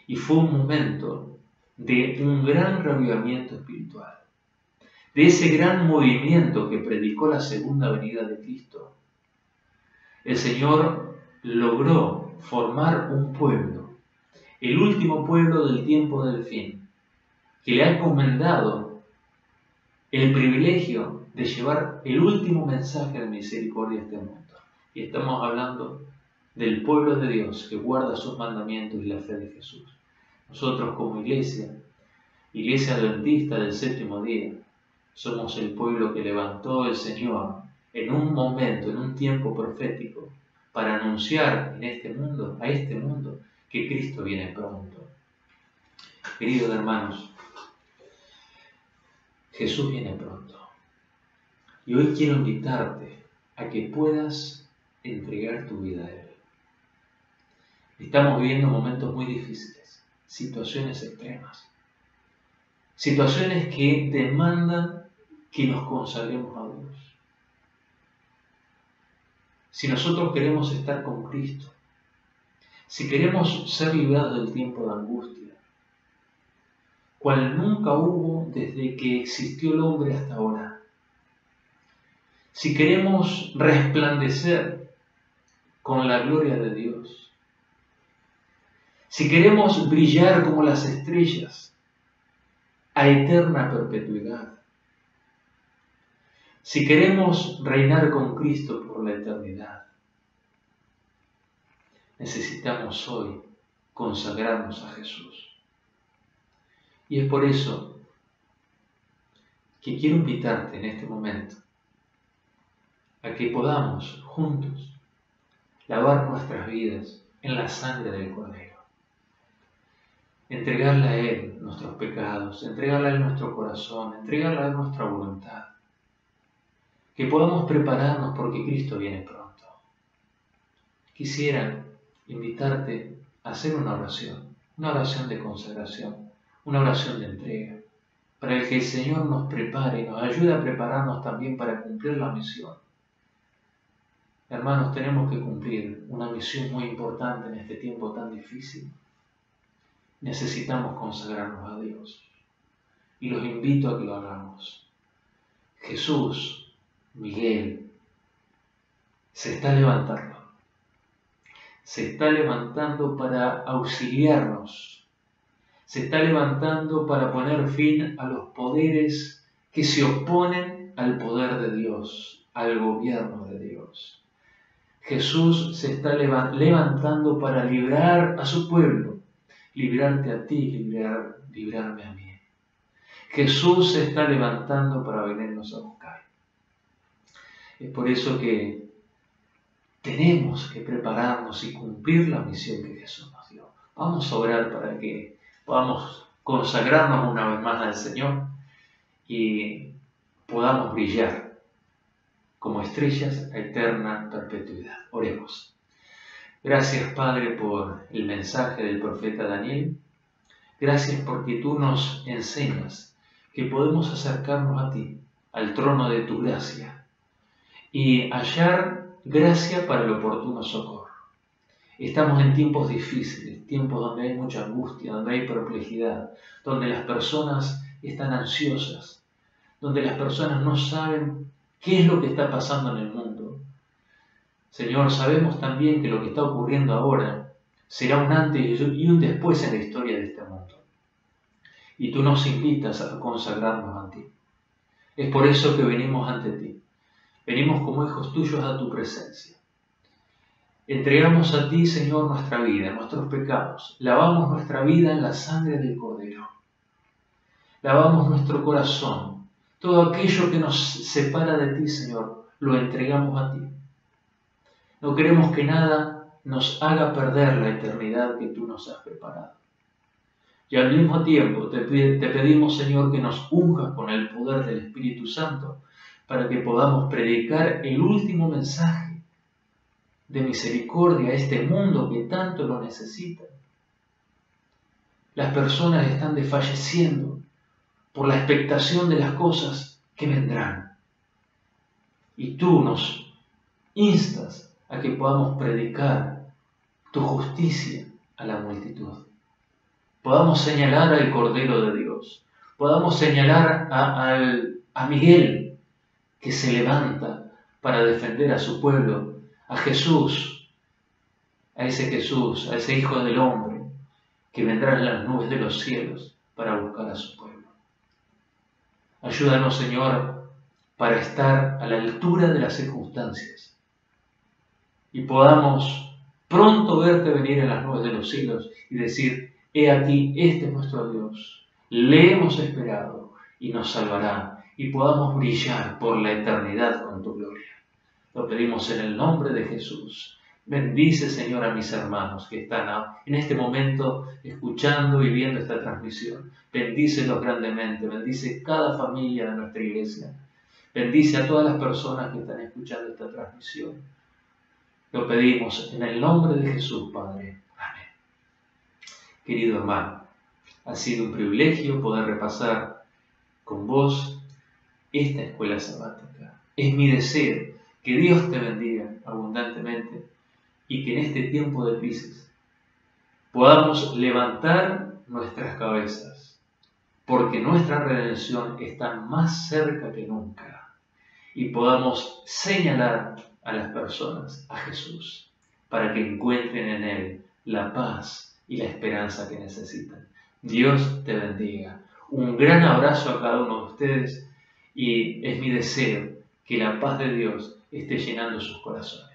Y fue un momento de un gran reavivamiento espiritual, de ese gran movimiento que predicó la segunda venida de Cristo. El Señor logró formar un pueblo, el último pueblo del tiempo del fin, que le ha encomendado el privilegio de llevar el último mensaje de misericordia a este mundo. Y estamos hablando del pueblo de Dios que guarda sus mandamientos y la fe de Jesús. Nosotros como iglesia adventista del séptimo día, somos el pueblo que levantó el Señor en un momento, en un tiempo profético, para anunciar en este mundo, a este mundo, que Cristo viene pronto. Queridos hermanos, Jesús viene pronto. Y hoy quiero invitarte a que puedas entregar tu vida a Él. Estamos viviendo momentos muy difíciles, situaciones extremas, situaciones que demandan que nos consagremos a Dios. Si nosotros queremos estar con Cristo, si queremos ser librados del tiempo de angustia, cual nunca hubo desde que existió el hombre hasta ahora, si queremos resplandecer con la gloria de Dios, si queremos brillar como las estrellas a eterna perpetuidad, si queremos reinar con Cristo por la eternidad, necesitamos hoy consagrarnos a Jesús. Y es por eso que quiero invitarte en este momento a que podamos juntos lavar nuestras vidas en la sangre del Cordero. Entregarle a Él nuestros pecados, entregarle a Él nuestro corazón, entregarle a Él nuestra voluntad. Que podamos prepararnos porque Cristo viene pronto. Quisiera invitarte a hacer una oración de consagración, una oración de entrega, para que el Señor nos prepare y nos ayude a prepararnos también para cumplir la misión. Hermanos, tenemos que cumplir una misión muy importante en este tiempo tan difícil. Necesitamos consagrarnos a Dios y los invito a que lo hagamos. Jesús, Miguel, se está levantando para auxiliarnos, se está levantando para poner fin a los poderes que se oponen al poder de Dios, al gobierno de Dios. Jesús se está levantando para librar a su pueblo, librarte a ti, librarme a mí. Jesús se está levantando para venirnos a buscar. Es por eso que tenemos que prepararnos y cumplir la misión que Jesús nos dio. Vamos a orar para que podamos consagrarnos una vez más al Señor y podamos brillar como estrellas a eterna perpetuidad. Oremos. Gracias, Padre, por el mensaje del profeta Daniel. Gracias porque tú nos enseñas que podemos acercarnos a ti, al trono de tu gracia, y hallar gracia para el oportuno socorro. Estamos en tiempos difíciles, tiempos donde hay mucha angustia, donde hay perplejidad, donde las personas están ansiosas, donde las personas no saben qué es lo que está pasando en el mundo. Señor, sabemos también que lo que está ocurriendo ahora será un antes y un después en la historia de este mundo. Y tú nos invitas a consagrarnos a ti. Es por eso que venimos ante ti. Venimos como hijos tuyos a tu presencia. Entregamos a ti, Señor, nuestra vida, nuestros pecados. Lavamos nuestra vida en la sangre del Cordero. Lavamos nuestro corazón. Todo aquello que nos separa de ti, Señor, lo entregamos a ti. No queremos que nada nos haga perder la eternidad que tú nos has preparado. Y al mismo tiempo te pedimos, Señor, que nos unjas con el poder del Espíritu Santo para que podamos predicar el último mensaje de misericordia a este mundo que tanto lo necesita. Las personas están desfalleciendo por la expectación de las cosas que vendrán. Y tú nos instas a que podamos predicar tu justicia a la multitud. Podamos señalar al Cordero de Dios. Podamos señalar a Miguel, que se levanta para defender a su pueblo, a Jesús, a ese Hijo del Hombre, que vendrá en las nubes de los cielos para buscar a su pueblo. Ayúdanos, Señor, para estar a la altura de las circunstancias y podamos pronto verte venir en las nubes de los cielos y decir: he aquí, este es nuestro Dios, le hemos esperado y nos salvará, y podamos brillar por la eternidad con tu gloria. Lo pedimos en el nombre de Jesús. Bendice, Señor, a mis hermanos que están en este momento escuchando y viendo esta transmisión. Bendícelos grandemente, bendice cada familia de nuestra iglesia. Bendice a todas las personas que están escuchando esta transmisión. Lo pedimos en el nombre de Jesús, Padre. Amén. Querido hermano, ha sido un privilegio poder repasar con vos esta escuela sabática. Es mi deseo que Dios te bendiga abundantemente y que en este tiempo de crisis podamos levantar nuestras cabezas, porque nuestra redención está más cerca que nunca, y podamos señalar a las personas a Jesús para que encuentren en Él la paz y la esperanza que necesitan. Dios te bendiga. Un gran abrazo a cada uno de ustedes y es mi deseo que la paz de Dios esté llenando sus corazones.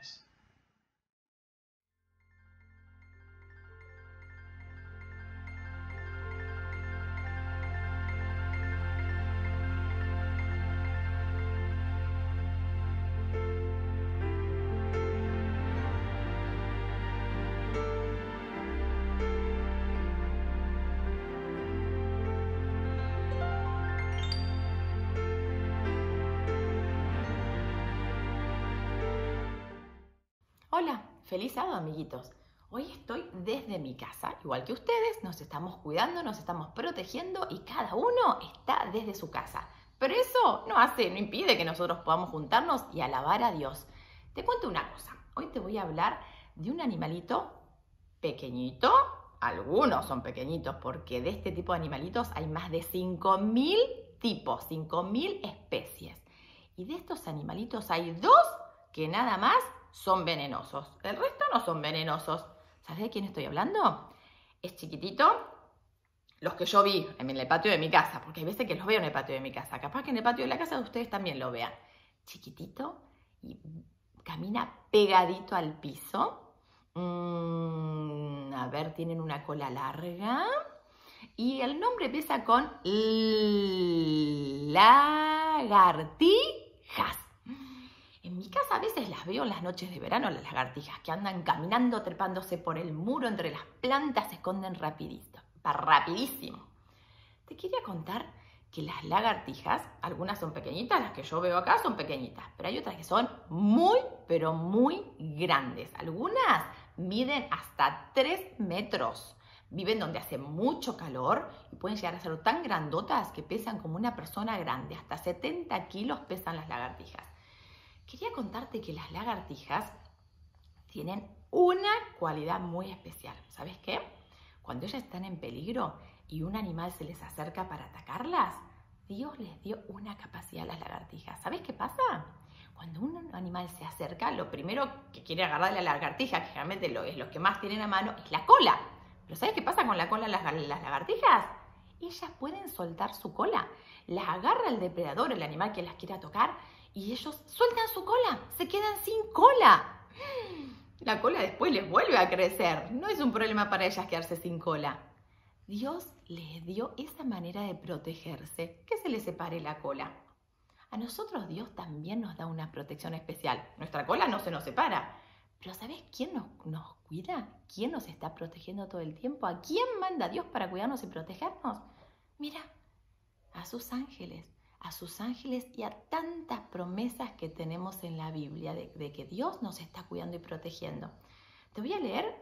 Hola, feliz sábado, amiguitos. Hoy estoy desde mi casa, igual que ustedes, nos estamos cuidando, nos estamos protegiendo y cada uno está desde su casa. Pero eso no impide que nosotros podamos juntarnos y alabar a Dios. Te cuento una cosa, hoy te voy a hablar de un animalito pequeñito. Algunos son pequeñitos porque de este tipo de animalitos hay más de 5.000 tipos, 5.000 especies. Y de estos animalitos hay 2 que nada más son venenosos. El resto no son venenosos. ¿Sabes de quién estoy hablando? Es chiquitito. Los que yo vi en el patio de mi casa, porque hay veces que los veo en el patio de mi casa. Capaz que en el patio de la casa de ustedes también lo vean. Chiquitito y camina pegadito al piso. A ver, tienen una cola larga. Y el nombre empieza con lagartijas. En mi casa a veces las veo en las noches de verano, las lagartijas, que andan caminando, trepándose por el muro, entre las plantas, se esconden rapidísimo. Te quería contar que las lagartijas, algunas son pequeñitas, las que yo veo acá son pequeñitas, pero hay otras que son muy, pero muy grandes. Algunas miden hasta 3 metros. Viven donde hace mucho calor y pueden llegar a ser tan grandotas que pesan como una persona grande. Hasta 70 kilos pesan las lagartijas. Quería contarte que las lagartijas tienen una cualidad muy especial. ¿Sabes qué? Cuando ellas están en peligro y un animal se les acerca para atacarlas, Dios les dio una capacidad a las lagartijas. ¿Sabes qué pasa? Cuando un animal se acerca, lo primero que quiere agarrar de la lagartija, que generalmente es lo que más tienen a mano, es la cola. ¿Pero sabes qué pasa con la cola de las lagartijas? Ellas pueden soltar su cola. Las agarra el depredador, el animal que las quiera tocar, y ellos sueltan su cola, se quedan sin cola. La cola después les vuelve a crecer. No es un problema para ellas quedarse sin cola. Dios les dio esa manera de protegerse, que se les separe la cola. A nosotros Dios también nos da una protección especial. Nuestra cola no se nos separa. Pero ¿sabes quién nos cuida? ¿Quién nos está protegiendo todo el tiempo? ¿A quién manda Dios para cuidarnos y protegernos? Mira, a sus ángeles y a tantas promesas que tenemos en la Biblia de que Dios nos está cuidando y protegiendo. Te voy a leer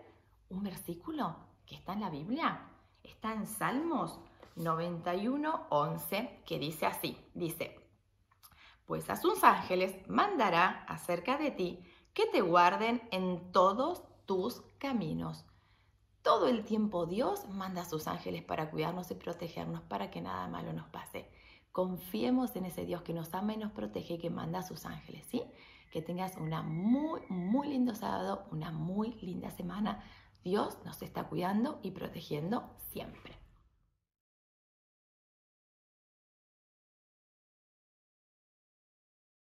un versículo que está en la Biblia. Está en Salmos 91:11, que dice así, dice: pues a sus ángeles mandará acerca de ti que te guarden en todos tus caminos. Todo el tiempo Dios manda a sus ángeles para cuidarnos y protegernos, para que nada malo nos pase. Confiemos en ese Dios que nos ama y nos protege y que manda a sus ángeles, ¿sí? Que tengas una muy, muy lindo sábado, una muy linda semana. Dios nos está cuidando y protegiendo siempre.